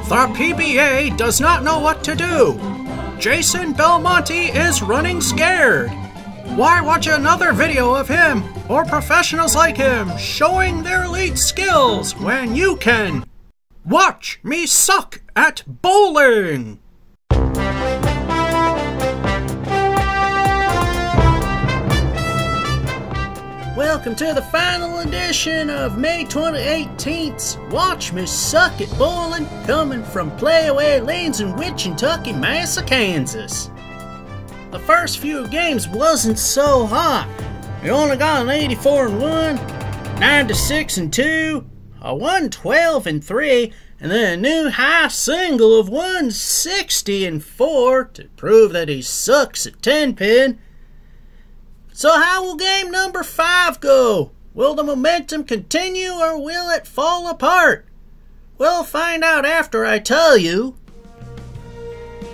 The PBA does not know what to do. Jason Belmonte is running scared. Why watch another video of him or professionals like him showing their elite skills when you can watch me suck at bowling? Welcome to the final edition of May 2018's Watch Me Suck at Bowling, coming from Playaway Lanes in Winchentucky, Massa, Kansas. The first few games wasn't so hot. We only got an 84-1, 96-2, a 112-3, and then a new high single of 160-4 to prove that he sucks at tenpin. So how will game number 5 go? Will the momentum continue or will it fall apart? We'll find out after I tell you.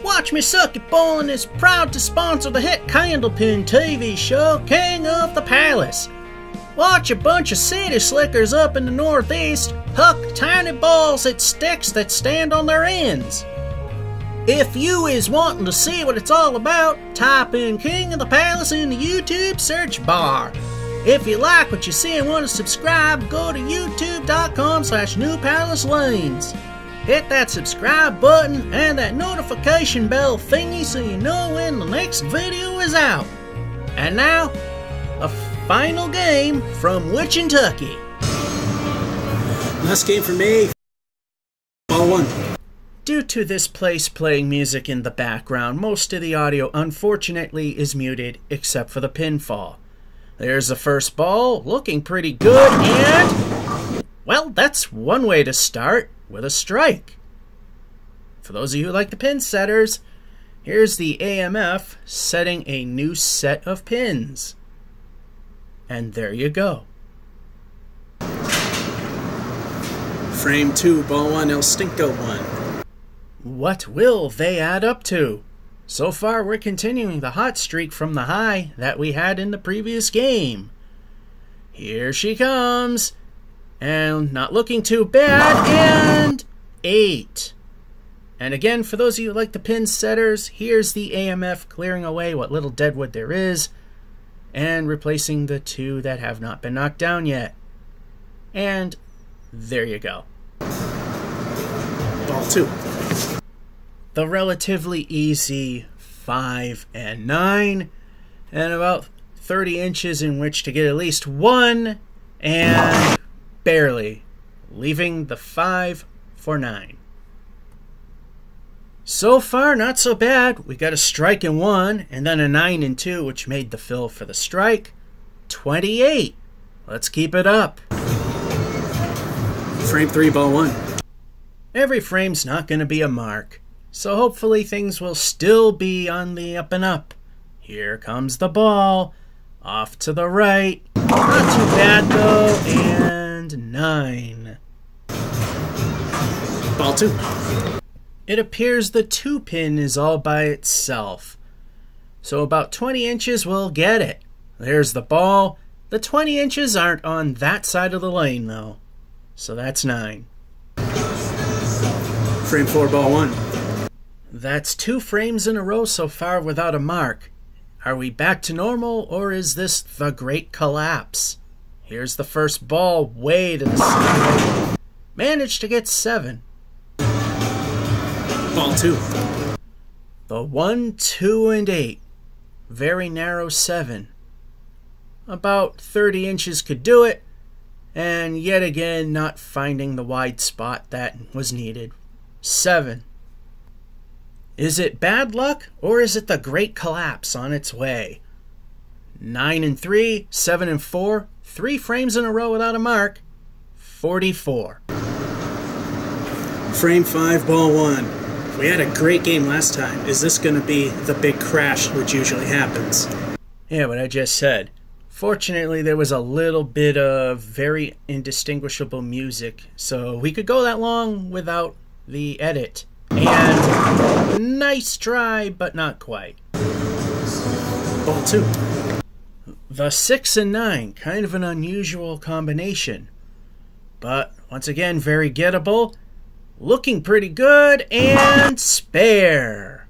Watch Me Suck at Bowling is proud to sponsor the hit Candlepin TV show King of the Palace. Watch a bunch of city slickers up in the Northeast huck tiny balls at sticks that stand on their ends. If you is wanting to see what it's all about, type in King of the Palace in the YouTube search bar. If you like what you see and want to subscribe, go to youtube.com/newpalacelanes. Hit that subscribe button and that notification bell thingy so you know when the next video is out. And now, a final game from Winchentucky. Last game for me. Ball 1. Due to this place playing music in the background, most of the audio unfortunately is muted except for the pinfall. There's the first ball, looking pretty good, and well, that's one way to start, with a strike. For those of you who like the pin setters, here's the AMF setting a new set of pins. And there you go. Frame 2, ball 1, El Stinko 1. What will they add up to? So far, we're continuing the hot streak from the high that we had in the previous game. Here she comes. And not looking too bad. And 8. And again, for those of you who like the pin setters, here's the AMF clearing away what little deadwood there is and replacing the 2 that have not been knocked down yet. And there you go. Ball 2. The relatively easy 5 and 9, and about 30 inches in which to get at least 1, and barely, leaving the 5 for 9. So far, not so bad. We got a strike in 1, and then a 9 and 2, which made the fill for the strike. 28. Let's keep it up. Frame 3, ball 1. Every frame's not going to be a mark, so hopefully things will still be on the up and up. Here comes the ball. Off to the right. Not too bad though. And 9. Ball 2. It appears the 2 pin is all by itself. So about 20 inches will get it. There's the ball. The 20 inches aren't on that side of the lane though. So that's 9. Frame 4, ball 1. That's 2 frames in a row so far without a mark. Are we back to normal, or is this the great collapse? Here's the first ball way to the side. Managed to get 7. Ball 2. The 1, 2, and 8. Very narrow 7. About 30 inches could do it, and yet again not finding the wide spot that was needed. 7. Is it bad luck, or is it the great collapse on its way? 9 and 3, 7 and 4, 3 frames in a row without a mark. 44. Frame 5, ball 1. We had a great game last time. Is this going to be the big crash which usually happens? Yeah, what I just said. Fortunately, there was a little bit of very indistinguishable music, so we could go that long without the edit. And nice try, but not quite. Ball 2. The 6 and 9, kind of an unusual combination. But, once again, very gettable. looking pretty good, and spare.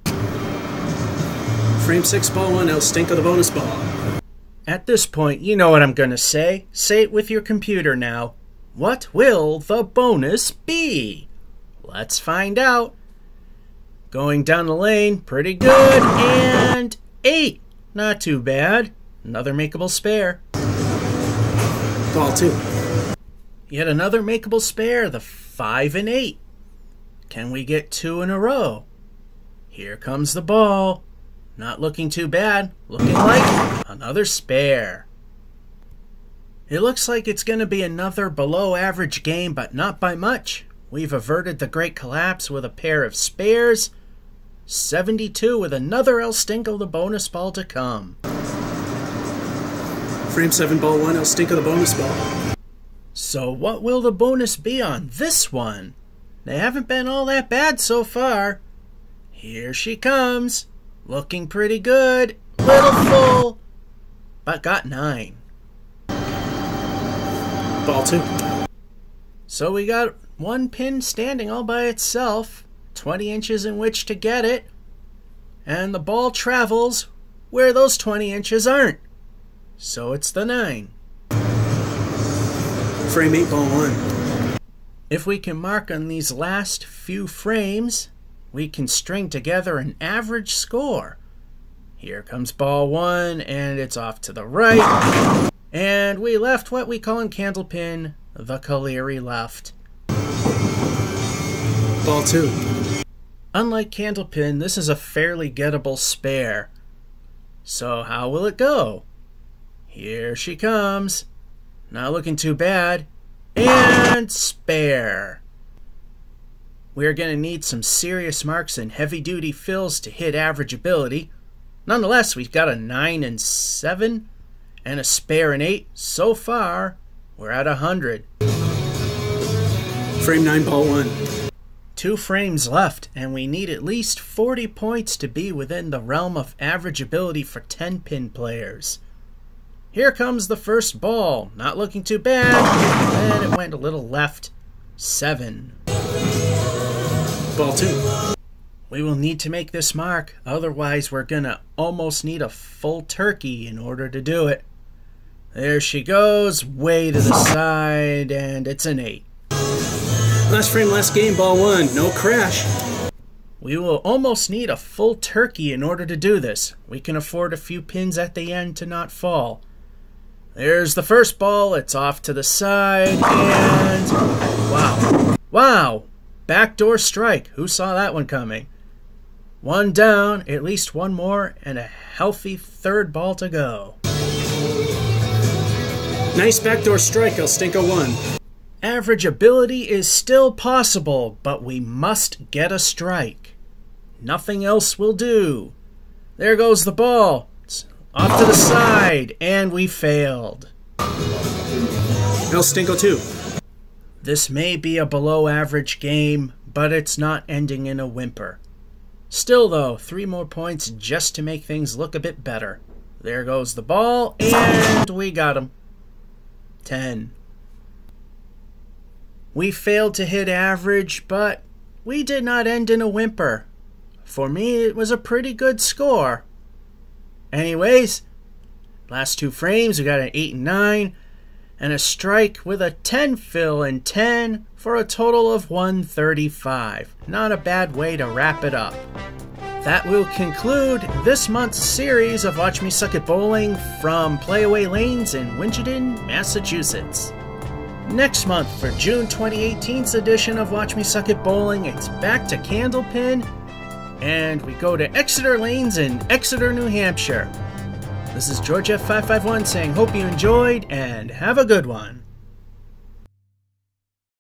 Frame 6, ball 1, El Stinko the bonus ball. At this point, you know what I'm going to say. Say it with your computer now. What will the bonus be? Let's find out. Going down the lane, pretty good, and 8. Not too bad. Another makeable spare. Ball 2. Yet another makeable spare, the 5 and 8. Can we get 2 in a row? Here comes the ball. Not looking too bad. Looking like another spare. It looks like it's going to be another below average game, but not by much. We've averted the great collapse with a pair of spares. 72 with another El Stinko the bonus ball to come. Frame 7, ball 1, El Stinko the bonus ball. So what will the bonus be on this one? They haven't been all that bad so far. Here she comes. Looking pretty good. Little full. But got 9. Ball 2. So we got one pin standing all by itself. 20 inches in which to get it. And the ball travels where those 20 inches aren't. So it's the 9. Frame 8, ball 1. If we can mark on these last few frames, we can string together an average score. Here comes ball 1, and it's off to the right. And we left what we call in Candlepin the Caleri left. Ball 2. Unlike Candlepin, this is a fairly gettable spare. So how will it go? Here she comes. Not looking too bad. And spare. We're going to need some serious marks and heavy-duty fills to hit average ability. Nonetheless, we've got a 9 and 7 and a spare and 8. So far, we're at 100. Frame 9, ball 1. 2 frames left, and we need at least 40 points to be within the realm of average ability for 10-pin players. Here comes the first ball. Not looking too bad, and it went a little left. 7. Ball 2. We will need to make this mark, otherwise we're gonna almost need a full turkey in order to do it. There she goes, way to the side, and it's an 8. Last frame, last game, ball 1. No crash. We will almost need a full turkey in order to do this. We can afford a few pins at the end to not fall. There's the first ball, it's off to the side, and wow. Wow! Backdoor strike. Who saw that one coming? 1 down, at least 1 more, and a healthy third ball to go. Nice backdoor strike, El Stinko 1. Average ability is still possible, but we must get a strike. Nothing else will do. There goes the ball. It's off to the side, and we failed. El Stinko 2. This may be a below average game, but it's not ending in a whimper. Still though, 3 more points just to make things look a bit better. There goes the ball, and we got him. 10. We failed to hit average, but we did not end in a whimper. For me, it was a pretty good score. Anyways, last 2 frames, we got an 8 and 9, and a strike with a 10 fill and 10 for a total of 135. Not a bad way to wrap it up. That will conclude this month's series of Watch Me Suck at Bowling from Playaway Lanes in Winchendon, Massachusetts. Next month, for June 2018's edition of Watch Me Suck at Bowling, it's back to Candlepin, and we go to Exeter Lanes in Exeter, New Hampshire. This is George F551 saying hope you enjoyed, and have a good one.